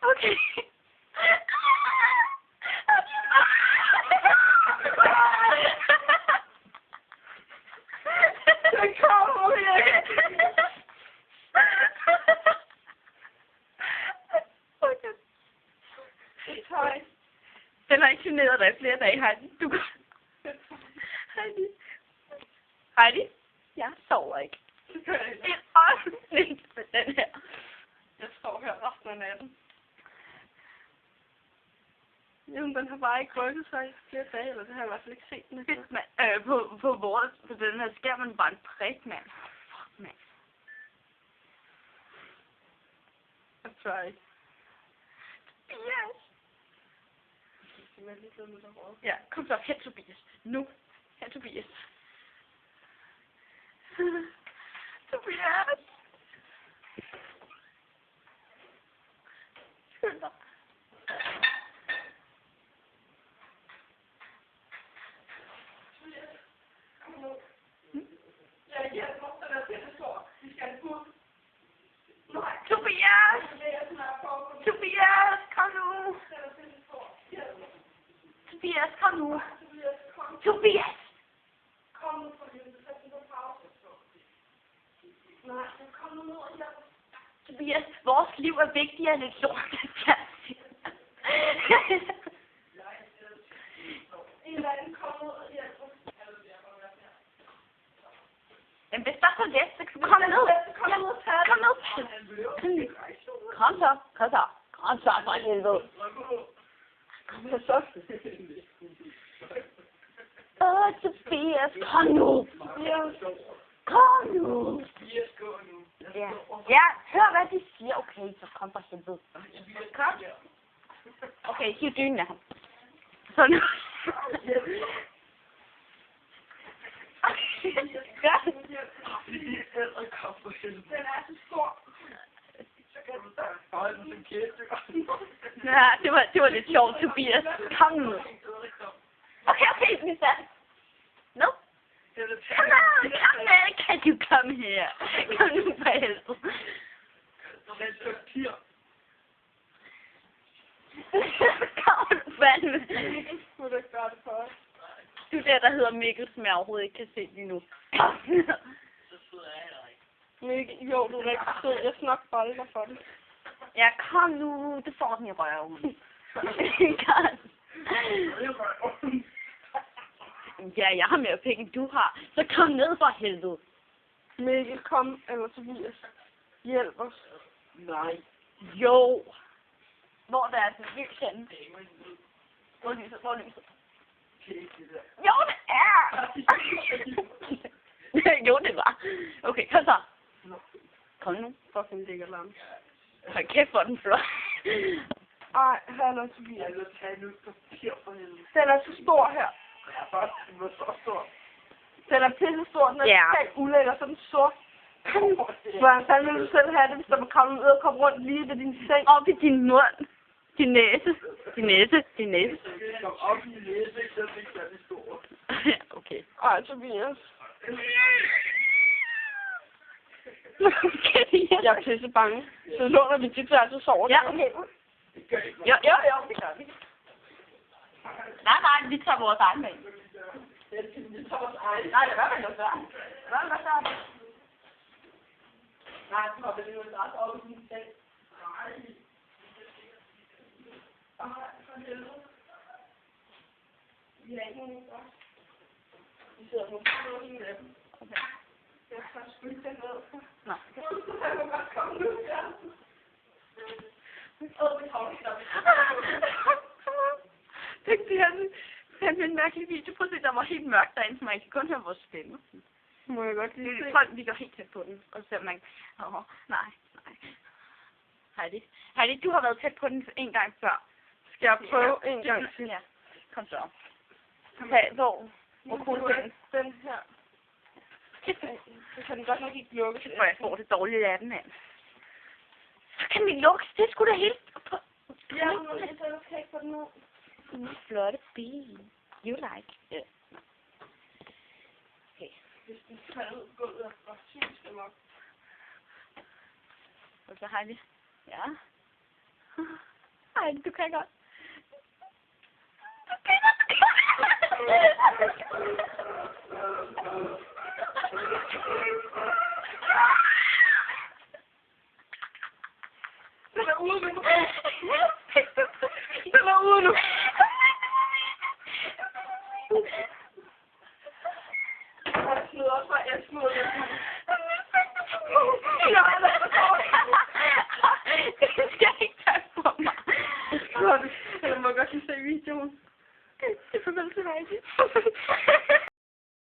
Okay. Den kommer ikke. Okay. Hej. Den har ikke generet dig i flere dage, Heidi. Du kan... Heidi. Heidi? Jeg sover ikke. Det gør jeg ikke. Det er ordentligt med den her. Jeg står her resten af natten. Jamen, den har bare ikke rykket sig i flere dage, eller det har jeg i hvert fald ikke set den. Fedt, mand. På den her skærm man bare en prik, mand. Fuck, mand. Jeg tør ikke. Tobias. Med Ja, kom så. Hen, Tobias. Nu. Hen, Tobias. Tobias. Skynd dig. Tobias! Tobias, kom nu! Tobias, kom nu! Tobias! Kom nu for helvede, sæt den på pause. Nej, kom nu ned og hjælp. Tobias, vores liv er vigtigere end et lort. En eller anden, kom ned og hjælp. Men hvis der er så let, så kom ned. Kom ned og tag Kom ned. Kom så. Kom så. Kom så, for helvede. Kom så. Tobias, kom nu. Kom nu. Ja. Ja, hør hvad de siger. Okay, så kom for helvede. Kom. Okay, hiv dynen af ham. Så nu. Gør det. Den er så stor. Så kan du da holde den som kæste. Ja, det var lidt sjovt, Tobias. Kom nu. Okay, vi er no? Come on, can you come here? Kom nu for helvede. Kom nu fandme. Må du ikke gøre det for os? Du der hedder Mikkel, som jeg overhovedet ikke kan se lige nu. Mikkel, jo, du er rigtig sød. Jeg skal nok bolde dig for det. Ja, kom nu. Det får den i røven. Ja, jeg har mere penge, end du har. Så kom ned for helvede. Mikkel, kom, eller Tobias. Hjælp os. Nej. Jo. Hvor der er sådan lys henne? Hvor er lyset? Jo, det er! Jo, det var. Okay, kom så. Kom nu. Fucking lækker lam. Hold kæft, hvor er den flot. Ej, hallo Tobias. Den er så stor her. Den er pisse stor, den er totalt ulækker, så den sort. Hvordan fanden vil du selv have det, hvis der må komme ud og komme rundt lige ved din seng? Op i din mund. Din næse. Din næse. Din næse. Kom op i din næse, ikke så er det stor. Okay. Ej, Tobias. Jeg er pisse bange. Så låner vi dit værelse, så sover du. Ja, okay. Jo, det gør vi. Nej, vi tager vores egen med. Vi tager vores egen. Nej, det gør man jo før. Hvad så? Nej, du har vel jo ret op i din seng. Nej. Ej, for helvede. Vi har ikke nogen godt. Vi sidder nu på en af dem. Okay. Jeg tager sgu ikke den ned. Nå. Jeg må godt komme nu, ja. Det er en mærkelig video. Prøv at se, der var helt mørkt derinde, så man kan kun høre vores stemme. Må jeg godt lige se? Prøv, vi går helt tæt på den, og så man... nej. Heidi, du har været tæt på den en gang før. Skal jeg prøve en gang til? Ja, kom så. Hvor cool er den? Den her. Så kan den godt nok ikke lukke. For jeg får det dårlige af den, mand. Så kan den ikke lukke. Det er sgu da helt... Ja, men jeg kan ikke få den ud. Flotte ben. You like it. Okay. Hvis den falder ud på gulvet, og syns dem op. Og så Heidi. Ja. Ej, du kan godt. Den er ude nu. Den er ude nu. Jeg smider også bare, jeg smider det. Det skal ikke tage på mig. Jeg må godt lige se videoen. Det er for vel til mig.